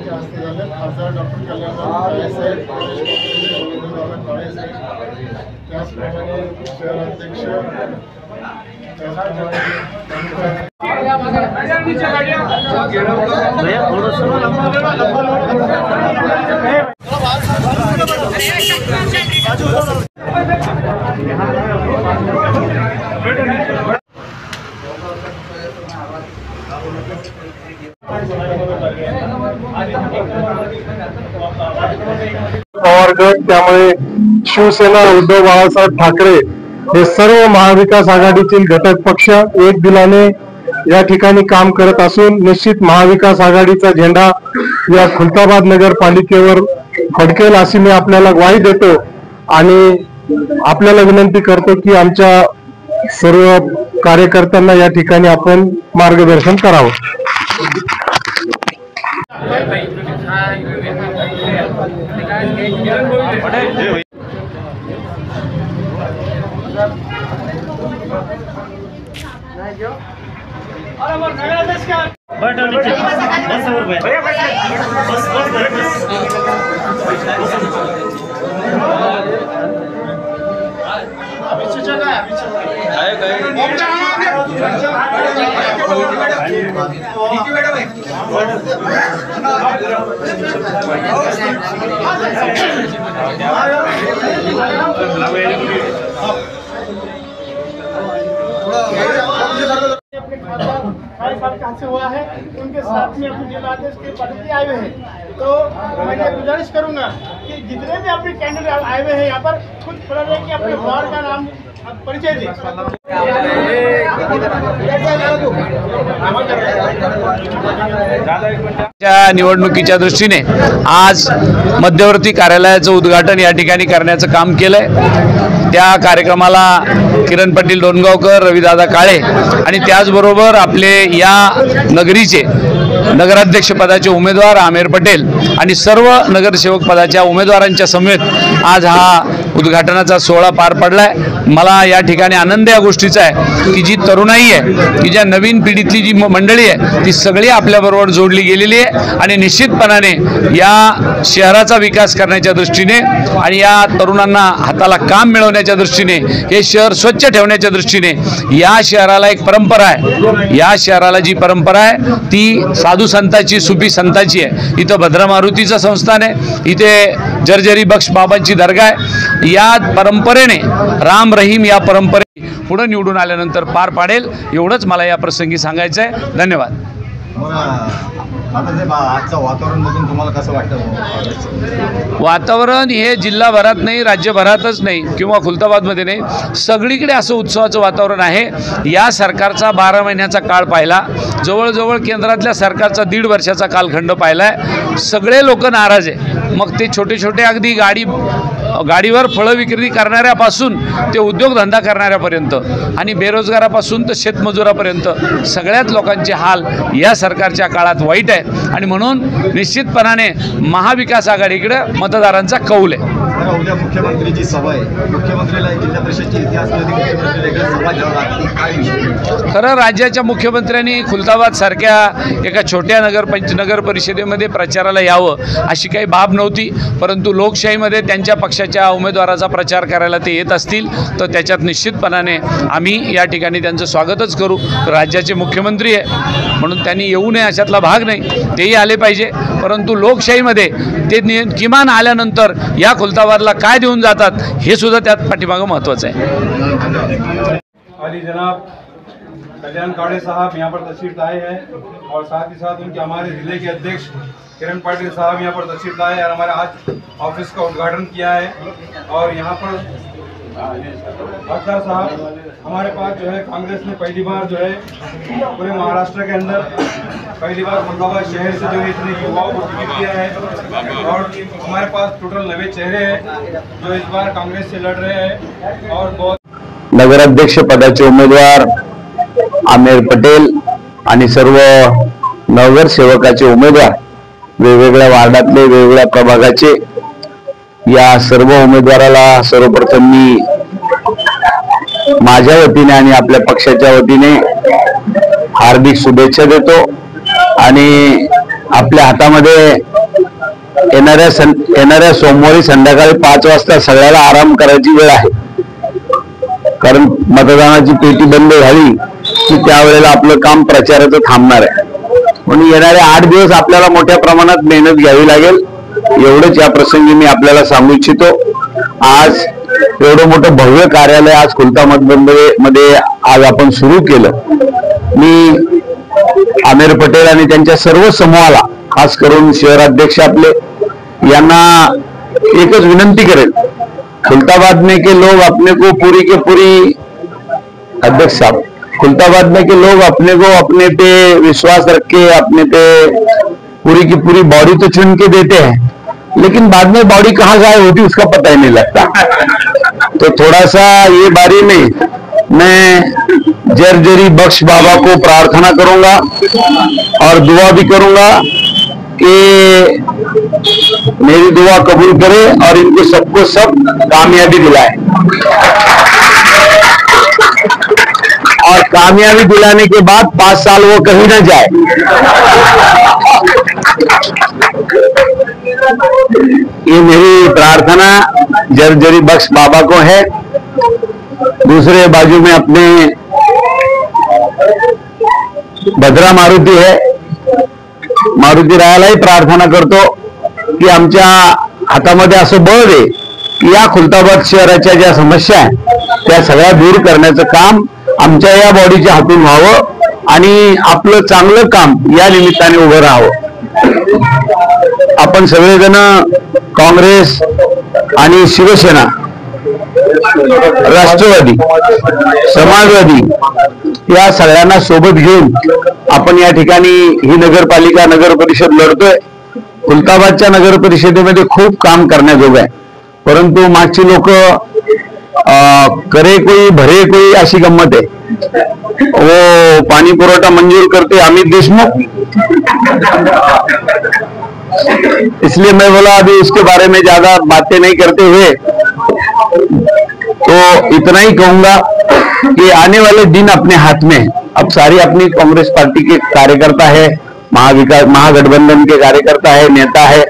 यांच्या हस्ते झाले। खासदार डॉक्टर कल्याणराव काळेसाहेब, गोविंदराव काळेसाहेब, त्याचप्रमाणे शहराध्यक्ष, पवार गट, त्यामुळे शिवसेना, उद्धव बाळासाहेब ठाकरे हे सर्व महाविकास आघाडीतील घटक पक्ष एक दिलाने या ठिकाणी काम करत असून निश्चित महाविकास आघाडीचा झेंडा या खुलताबाद नगरपालिकेवर फडकेल अशी मी आपल्याला ग्वाही देतो आणि आपल्याला विनंती करतो की आमच्या सर्व कार्यकर्त्यांना या ठिकाणी आपण मार्गदर्शन करावं। से हुआ है, उनके साथ में अपने जिलाध्यक्ष के पद आए हुए हैं। तो मैं गुजारिश करूंगा कि जितने भी अपने कैंडिडेट आए हुए हैं यहाँ पर खुद खड़ा रहे कि अपने वार्ड का नाम परिचय दें। निवडणुकीच्या दृष्टीने आज मध्यवर्ती कार्यालयाचं उद्घाटन या ठिकाणी करण्याचं काम केलंय। त्या कार्यक्रमाला किरण पाटील डोणगावकर, रविदादा काळे आणि त्याचबरोबर आपले या नगरीचे नगराध्यक्ष पदाचे उमेदवार आमेर पटेल आणि सर्व नगरसेवक पदाच्या उमेदवारांच्या समेत आज हा उद्घाटनाचा सोहळा पार पडलाय। मला या ठिकाणी आनंद या गोष्टीचा आहे की जी तरुणाई आहे, की ज्या नवीन पिढीतली जी मंडळी आहे ती सगळी आपल्याबरोबर जोडली गेलेली आहे आणि निश्चितपणाने या शहराचा विकास करण्याच्या दृष्टीने आणि या तरुणांना हाताला काम मिळवण्याच्या दृष्टीने, हे शहर स्वच्छ ठेवण्याच्या दृष्टीने या शहराला एक परंपरा आहे। या शहराला जी परंपरा आहे ती साधू संतांची, सुफी संतांची आहे। इथं भद्रा मारुतीचं संस्थान आहे, इथे जर्जरी बख्श बाबांची दर्गा आहे। या परंपरेने राम रहीम या परंपरे पुढे निवडून आल्यानंतर पार पाडेल, एवढंच मला या प्रसंगी सांगायचं आहे। धन्यवाद। आजचं वातावरण बघून तुम्हाला कसं वाटतं? वातावरण हे जिल्हाभरात नाही, राज्यभरातच नाही किंवा खुलताबादमध्ये नाही, सगळीकडे असं उत्सवाचं वातावरण आहे। या सरकारचा 12 महिन्याचा काळ पाहिला, जवळजवळ केंद्रातल्या सरकारचा 1.5 वर्षाचा कालखंड पाहिला आहे। सगळे लोक नाराज आहे, मग ते छोटे छोटे अगदी गाडीवर फळं विक्री करणाऱ्यापासून ते उद्योगधंदा करणाऱ्यापर्यंत आणि बेरोजगारापासून तर शेतमजुरापर्यंत सगळ्याच लोकांचे हाल या सरकारच्या काळात वाईट आहे आणि म्हणून निश्चितपणाने महाविकास आघाडीकडे मतदारांचा कौल आहे। उद्या मुख्यमंत्रीची सभा आहे, मुख्यमंत्रीला जिल्हा परिषदची इतिहास खरं राज्याच्या मुख्यमंत्र्यांनी खुलताबाद सारख्या एका छोट्या नगर परिषदेमध्ये प्रचाराला यावं अशी काही बाब नव्हती, परंतु लोकशाहीमध्ये त्यांच्या पक्षाच्या उमेदवाराचा प्रचार करायला ते येत असतील तर त्याच्यात निश्चितपणाने आम्ही या ठिकाणी त्यांचं स्वागतच करू। राज्याचे मुख्यमंत्री आहे म्हणून त्यांनी येऊ नये अशातला भाग नाही, तेही आले पाहिजे, परंतु लोकशाहीमध्ये ते किमान आल्यानंतर या खुलताबादला काय देऊन जातात हे सुद्धा त्यात पाठीमागं महत्त्वाचं आहे। अली जनाब कल्याण काड़े साहब यहाँ पर तशरीफ लाए हैं और साथ ही साथ उनके हमारे ज़िले के अध्यक्ष किरण पाटिल साहब यहाँ पर तशरीफ लाए और हमारे आज ऑफिस का उद्घाटन किया है। और यहाँ पर अख्तर साहब हमारे पास जो है कांग्रेस ने पहली बार जो है पूरे महाराष्ट्र के अंदर पहली बार खुलताबाद शहर से जो है इतने युवाओं को टिकट दिया है और हमारे पास टोटल 9 चेहरे हैं जो इस बार कांग्रेस से लड़ रहे हैं। और बहुत नगराध्यक्ष पदाचे उमेदवार आमेर पटेल आणि सर्व नगरसेवकाचे उमेदवार वेगवेगळ्या वार्डातले वेगवेगळ्या प्रभागाचे, या सर्व उमेदवाराला सर्वप्रथम मी माझ्या वतीने आणि आपल्या पक्षाच्या वतीने हार्दिक शुभेच्छा देतो आणि आपल्या हातामध्ये येणाऱ्या सोमवारी संध्याकाळी 5 वाजता सगळ्याला आराम करायची वेळ आहे. कारण मतदानाची पेटी बंद झाली की त्यावेळेला आपलं काम प्रचाराचं थांबणार आहे. म्हणून येणारे 8 दिवस आपल्याला मोठ्या प्रमाणात मेहनत घ्यावी लागेल. एवढंच या प्रसंगी मी आपल्याला सांगू इच्छितो. आज एवढं मोठं भव्य कार्यालय आज खुलताबादमध्ये आज आपण सुरू केलं. मी आमिर पटेल आणि त्यांच्या सर्व समूहाला, खास करून शहराध्यक्ष आपले यांना एकच विनंती करेल, खुलताबाद में के लोग अपने को पूरी के पूरी, अध्यक्ष साहब, खुलताबाद में के लोग अपने को अपने पे विश्वास रख के अपने पे पूरी की पूरी बॉडी तो चुन के देते हैं, लेकिन बाद में बॉडी कहाँ गायब होती उसका पता ही नहीं लगता. तो थोड़ा सा ये बारी में मैं जरजरी बख्श बाबा को प्रार्थना करूंगा और दुआ भी करूंगा कि मेरी दुआ कबूल करे और इनको सबको सब कामयाबी दिलाए. और कामयाबी दिलाने के बाद 5 साल वो कहीं ना जाए. ये मेरी प्रार्थना जरजरी बख्श बाबा को है. दूसरे बाजू में अपने भद्रा मारुती है, मारुती रायालाही प्रार्थना करतो की आमच्या हातामध्ये असं बळ दे की या खुलताबाद शहराच्या ज्या समस्या आहेत त्या सगळ्या दूर करण्याचं काम आमच्या या बॉडीच्या हातून व्हावं आणि आपलं चांगलं काम या निमित्ताने उभं राहावं. आपण सगळेजण काँग्रेस आणि शिवसेना, राष्ट्रवादी, समाजवादी या सगळ्यांना सोबत घेऊन आपण या ठिकाणी ही नगरपालिका नगर परिषद लढतोय. खुलताबादच्या नगर परिषदेमध्ये खूप काम करण्याजोग आहे, परंतु मागची लोक करे कोई भरे कोई अशी गंमत आहे. वो पाणी पुरवठा मंजूर करते अमित देशमुख, इसलिए मैं बोला अभी उसके बारे में ज्यादा बातें नहीं करते हुए तो इतना ही कहूंगा कि आने वाले दिन अपने हाथ में है. अब सारी अपनी कांग्रेस पार्टी के कार्यकर्ता है, महागठबंधन के कार्यकर्ता है, नेता है.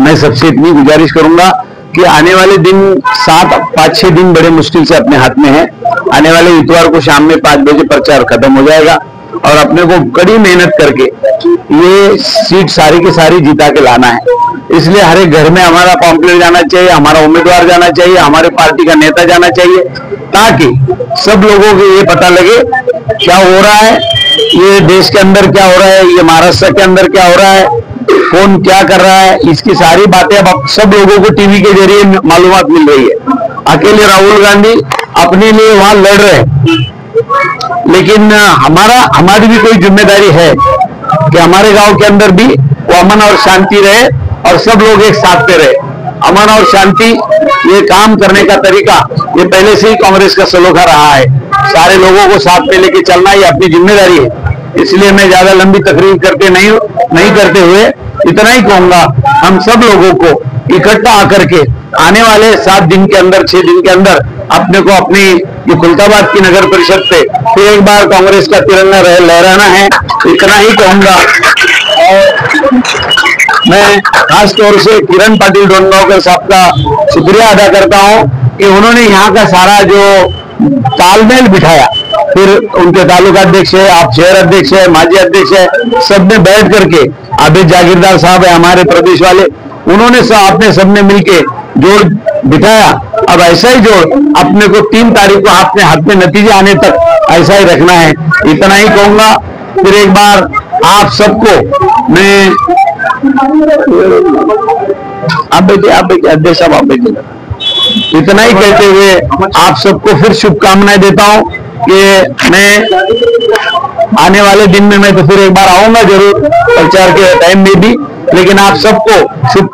मैं सबसे इतनी गुजारिश करूंगा कि आने वाले दिन 5-6 दिन बड़े मुश्किल से अपने हाथ में है. आने वाले इतवार को शाम में 5 बजे प्रचार खत्म हो जाएगा और अपने को कड़ी मेहनत करके ये सीट सारी की सारी जीता के लाना है. इसलिए हर एक घर में हमारा पॉम्पलेट जाना चाहिए, हमारा उम्मीदवार जाना चाहिए, हमारे पार्टी का नेता जाना चाहिए, ताकि सब लोगों को ये पता लगे क्या हो रहा है, ये देश के अंदर क्या हो रहा है, ये महाराष्ट्र के अंदर क्या हो रहा है, कौन क्या कर रहा है. इसकी सारी बातें अब सब लोगों को टीवी के जरिए मालूमात मिल रही है. अकेले राहुल गांधी अपने लिए वहां लड़ रहे हैं, लेकिन हमारी भी कोई जिम्मेदारी है कि हमारे गांव के अंदर भी वो अमन और शांति रहे और सब लोग एक साथ पे रहे. अमन और शांति ये काम करने का तरीका ये पहले से ही कांग्रेस का सलोखा रहा है. सारे लोगों को साथ में लेके चलना ये अपनी जिम्मेदारी है. इसलिए मैं ज्यादा लंबी तकरीर करके नहीं करते हुए इतना ही कहूंगा, हम सब लोगों को इकट्ठा आकर के आने वाले 7 दिन के अंदर 6 दिन के अंदर अपने को अपनी ये खुलताबाद की नगर परिषद पे फिर एक बार कांग्रेस का तिरंगा लहराना है. इतना ही कहूंगा. और मैं खास तौर से किरण पाटिल डोनगांवकर साहब का शुक्रिया अदा करता हूं कि उन्होंने यहाँ का सारा जो तालमेल बिठाया. फिर उनके तालुका अध्यक्ष है, आप शहर अध्यक्ष है, माजी अध्यक्ष है, सबने बैठ करके आबिद जागीरदार साहब है हमारे प्रदेश वाले, उन्होंने आपने सबने मिलके जोड़ बिठाया. अब ऐसा ही जोड़ अपने को 3 तारीख को अपने हाथ में नतीजे आने तक ऐसा ही रखना है. इतना ही कहूंगा. फिर एक बार आप सबको मैं आप बेटे अध्यक्ष साहब आप बेटे इतना ही कहते हुए आप सबको फिर शुभकामनाएं देता हूं कि मैं आने वाले दिन में मैं तो फिर एक बार आऊंगा जरूर प्रचार के टाइम में भी, लेकिन आप सबको शुभ.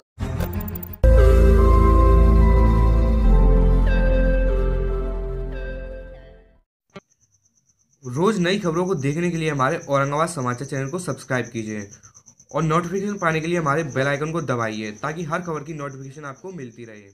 रोज नई खबरों को देखने के लिए हमारे औरंगाबाद समाचार चैनल को सब्सक्राइब कीजिए और नोटिफिकेशन पाने के लिए हमारे बेल आइकन को दबाइए ताकि हर खबर की नोटिफिकेशन आपको मिलती रहे.